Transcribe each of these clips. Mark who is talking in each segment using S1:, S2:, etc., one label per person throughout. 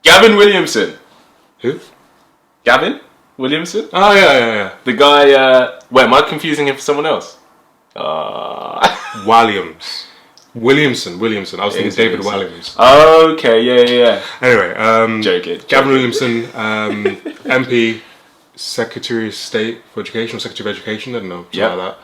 S1: Gavin Williamson.
S2: Who?
S1: Gavin Williamson?
S2: Oh, yeah.
S1: The guy, wait, am I confusing him for someone else?
S2: Williamson. I was thinking David Williams.
S1: Okay, yeah.
S2: Anyway,
S1: Joking.
S2: Gavin Williamson, MP, Secretary of State for Education, or Secretary of Education, I don't know, something like that.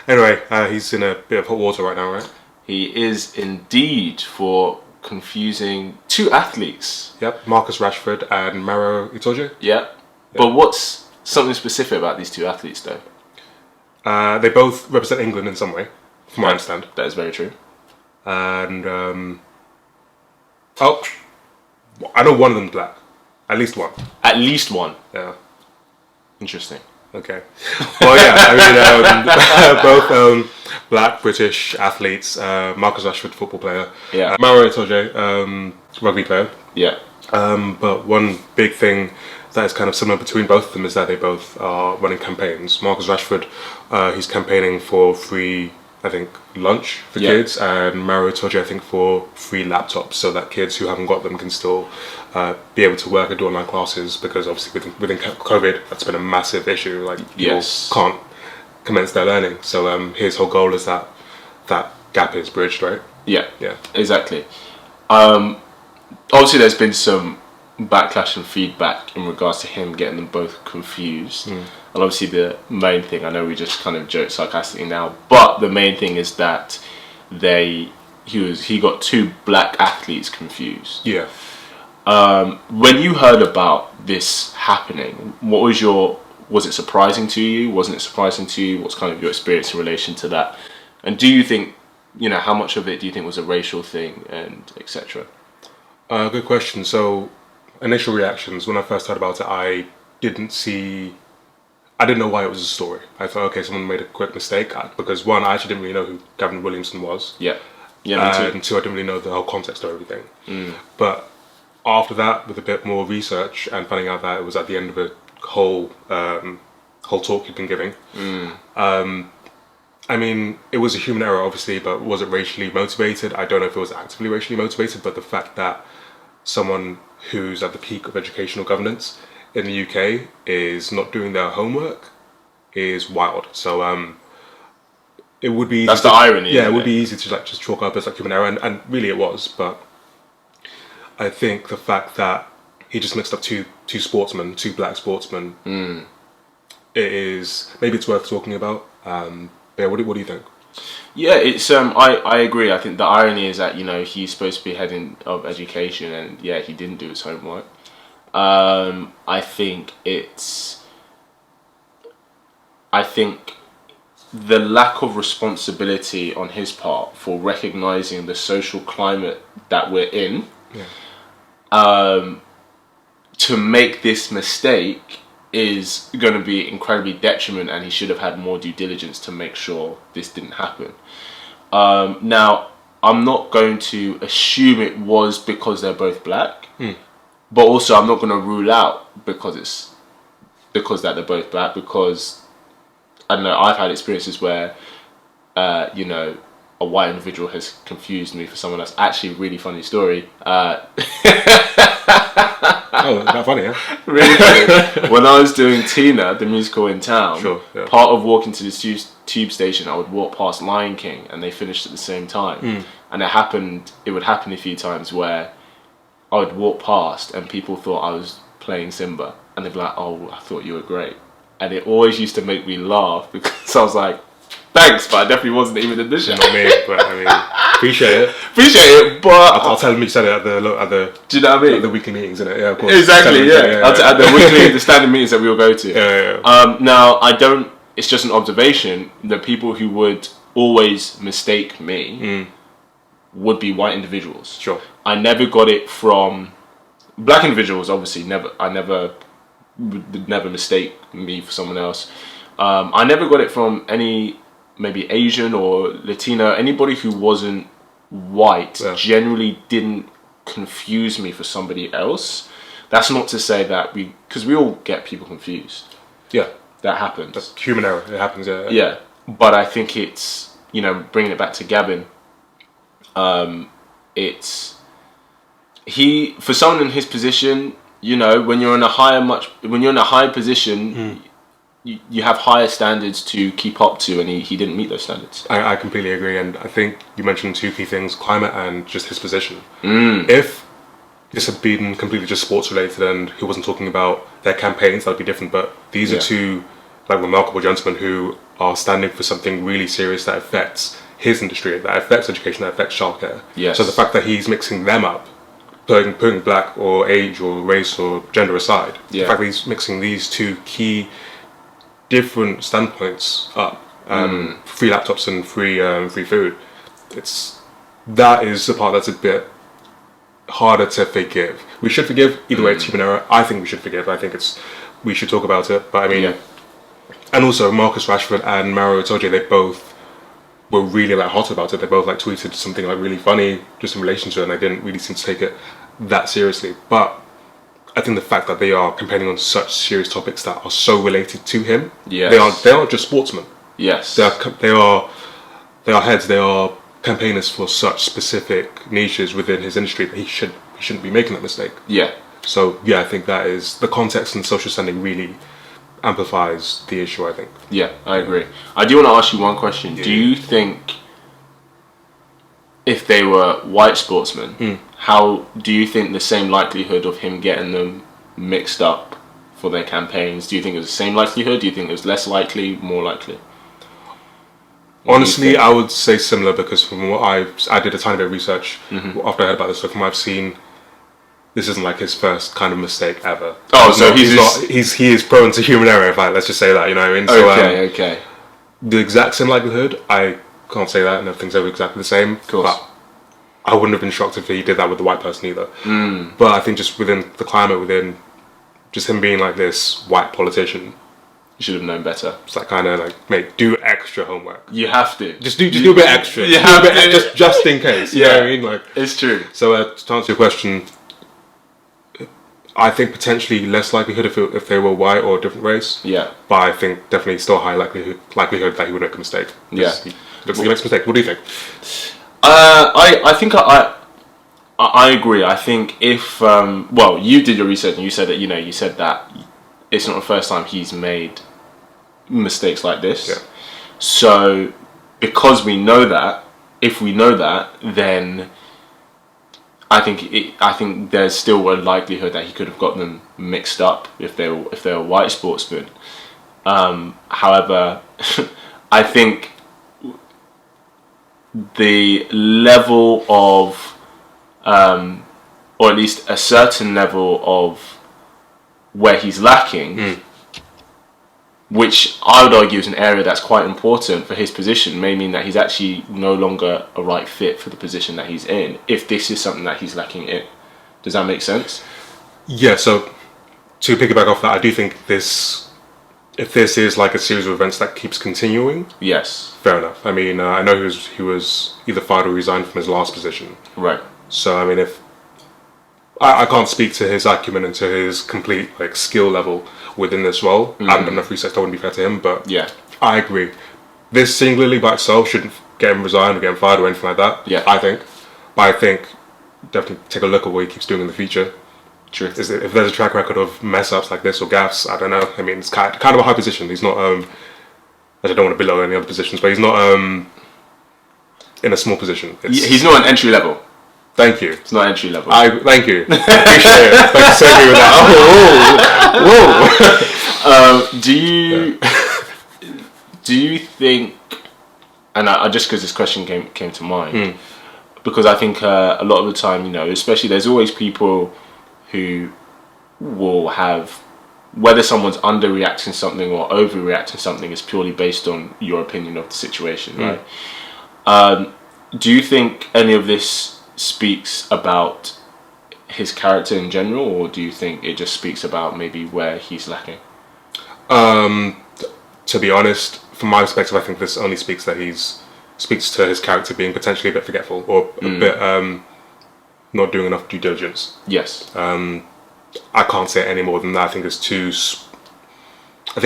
S2: Anyway, he's in a bit of hot water right now, right?
S1: He is indeed for confusing two athletes.
S2: Yep, Marcus Rashford and Maro Itoje.
S1: Yeah. But what's something specific about these two athletes, though?
S2: They both represent England in some way, from what I understand.
S1: That is very true.
S2: And, I know one of them's black. At least one.
S1: At least one.
S2: Yeah.
S1: Interesting.
S2: Okay. Well, yeah, I mean, both black British athletes. Marcus Rashford, football player.
S1: Yeah.
S2: Maro Itoje, rugby player.
S1: Yeah.
S2: But one big thing that is kind of similar between both of them is that they both are running campaigns. Marcus Rashford, he's campaigning for free, I think, lunch for kids, and Maro Itoje, I think, for free laptops, so that kids who haven't got them can still be able to work and do online classes, because obviously within COVID, that's been a massive issue. Like, people can't commence their learning. So his whole goal is that gap is bridged, right?
S1: Yeah, exactly.
S2: Obviously,
S1: there's been some backlash and feedback in regards to him getting them both confused. And obviously the main thing, I know we just kind of joke sarcastically now, but the main thing is that he got two black athletes confused.
S2: Yeah.
S1: When you heard about this happening, was it surprising to you? Wasn't it surprising to you? What's kind of your experience in relation to that? And do you think, how much of it do you think was a racial thing, and etc.?
S2: Good question. So, initial reactions, when I first heard about it, I didn't know why it was a story. I thought, okay, someone made a quick mistake, because one, I actually didn't really know who Gavin Williamson was.
S1: Yeah,
S2: and two, I didn't really know the whole context of everything. But after that, with a bit more research and finding out that it was at the end of a whole talk you'd been giving, I mean, it was a human error, obviously, but was it racially motivated? I don't know if it was actively racially motivated, but the fact that someone who's at the peak of educational governance in the UK is not doing their homework is wild. So it would be
S1: that's the irony.
S2: Yeah, it would be easy to just chalk up as human error, and really it was. But I think the fact that he just mixed up two black sportsmen, maybe it's worth talking about. Yeah, what do you think?
S1: Yeah, it's I agree. I think the irony is that he's supposed to be head of education, and he didn't do his homework. I think the lack of responsibility on his part for recognizing the social climate that we're in, to make this mistake is going to be incredibly detriment, and he should have had more due diligence to make sure this didn't happen. Now, I'm not going to assume it was because they're both black, but also I'm not going to rule out because that they're both black, because I don't know, I've had experiences where a white individual has confused me for someone else. Actually, really funny story.
S2: Oh, not funny, huh?
S1: Really funny. When I was doing Tina, the musical in town, part of walking to the tube station, I would walk past Lion King, and they finished at the same time. And it would happen a few times where I would walk past and people thought I was playing Simba, and they'd be like, "Oh, I thought you were great." And it always used to make me laugh, because I was like, thanks, but I definitely wasn't even in the show.
S2: Not me, but I mean, appreciate it,
S1: but
S2: I'll tell them you said it at the
S1: do you know what I mean?
S2: At the weekly meetings, innit? Yeah, of course.
S1: Exactly, at the weekly, the standing meetings that we all go to. Now, it's just an observation that people who would always mistake me would be white individuals.
S2: Sure.
S1: I never got it from black individuals, obviously, would never mistake me for someone else. I never got it from any, maybe Asian or Latino, anybody who wasn't white generally didn't confuse me for somebody else. That's not to say that because we all get people confused.
S2: Yeah.
S1: That happens.
S2: That's human error. It happens, yeah.
S1: Yeah. But I think it's, bringing it back to Gavin, for someone in his position, when you're in a high position, you have higher standards to keep up to, and he didn't meet those standards.
S2: I completely agree, and I think you mentioned two key things: climate and just his position. If this had been completely just sports related and he wasn't talking about their campaigns, that would be different. But these are two remarkable gentlemen who are standing for something really serious that affects his industry, that affects education, that affects childcare.
S1: Yes.
S2: So the fact that he's mixing them up, putting black or age or race or gender aside, the fact that he's mixing these two key different standpoints up, free laptops and free food, that is the part that's a bit harder to forgive. We should forgive either way. It's human error. I think we should forgive. I think we should talk about it. But I mean, and also Marcus Rashford and Maro Itoje, they both were really hot about it. They both tweeted something really funny just in relation to it, and they didn't really seem to take it that seriously. But I think the fact that they are campaigning on such serious topics that are so related to him, they aren't just sportsmen.
S1: Yes,
S2: they are heads. They are campaigners for such specific niches within his industry that he shouldn't be making that mistake. Yeah. So I think that is the context and social standing really amplifies the issue, I think.
S1: Yeah, I agree. I do want to ask you one question. Do you think if they were white sportsmen, how do you think the same likelihood of him getting them mixed up for their campaigns, do you think it was the same likelihood? Do you think it was less likely, more likely?
S2: Honestly, I would say similar, because from what I did a tiny bit of research after I heard about this, so from what I've seen, this isn't his first kind of mistake ever.
S1: Oh, so he
S2: is prone to human error. Let's just say that, you know what I mean? So,
S1: okay.
S2: The exact same likelihood, I can't say that. Nothing's ever exactly the same.
S1: Of course.
S2: But I wouldn't have been shocked if he did that with the white person either. But I think just within the climate, within just him being this white politician,
S1: you should have known better.
S2: It's kind of mate, do extra homework.
S1: You have to.
S2: Just do a bit extra. Just in case. You know what I mean?
S1: It's true.
S2: So to answer your question, I think potentially less likelihood if they were white or a different race. Yeah. But I think definitely still high likelihood that he would make a mistake.
S1: Yeah.
S2: He makes a mistake. What do you think?
S1: I think I agree. I think if you did your research and you said that you said that it's not the first time he's made mistakes like this. Yeah. So because we know that, if we know that, then I think there's still a likelihood that he could have gotten them mixed up if they were white sportsmen. However, I think the level of, or at least a certain level of where he's lacking, which I would argue is an area that's quite important for his position, may mean that he's actually no longer a right fit for the position that he's in, if this is something that he's lacking in. Does that make sense?
S2: Yeah, so to piggyback off that, I do think if this is a series of events that keeps continuing,
S1: yes,
S2: fair enough. I mean, I know he was either fired or resigned from his last position.
S1: Right.
S2: So, I mean, if I can't speak to his acumen and to his complete skill level within this role. I haven't done enough research, that wouldn't be fair to him, but yeah, I agree. This singularly by itself shouldn't get him resigned or get him fired or anything like that. Yeah, I think. But I think definitely take a look at what he keeps doing in the future.
S1: True.
S2: If there's a track record of mess ups like this or gaffes, I don't know. I mean, it's kind of a high position. He's not. I don't want to belittle any other positions, but he's not in a small position.
S1: He's not an entry level.
S2: Thank you.
S1: It's not entry level.
S2: Thank you. Appreciate it. Thanks for saving me with that. Whoa.
S1: Do you think? And I just because this question came to mind, because I think a lot of the time, especially there's always people who will have, whether someone's underreacting something or overreacting something is purely based on your opinion of the situation, right? Do you think any of this speaks about his character in general, or do you think it just speaks about maybe where he's lacking?
S2: To be honest, from my perspective, I think this only speaks to his character being potentially a bit forgetful or a bit not doing enough due diligence.
S1: Yes.
S2: I can't say any more than that. I think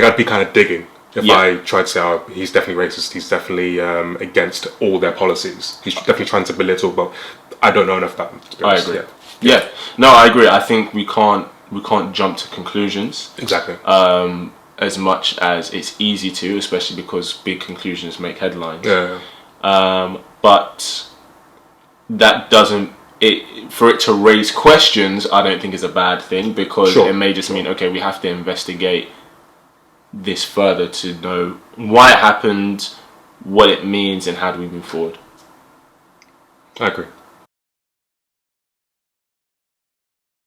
S2: I'd be kind of digging If I try to say, oh, he's definitely racist, he's definitely against all their policies, he's definitely trying to belittle, but I don't know enough about him, to be honest.
S1: I agree. Yeah. No, I agree. I think we can't jump to conclusions.
S2: Exactly.
S1: As much as it's easy to, especially because big conclusions make headlines.
S2: Yeah.
S1: But that doesn't... for it to raise questions, I don't think is a bad thing, because it may just mean, okay, we have to investigate this further to know why it happened, what it means, and how do we move forward.
S2: I agree.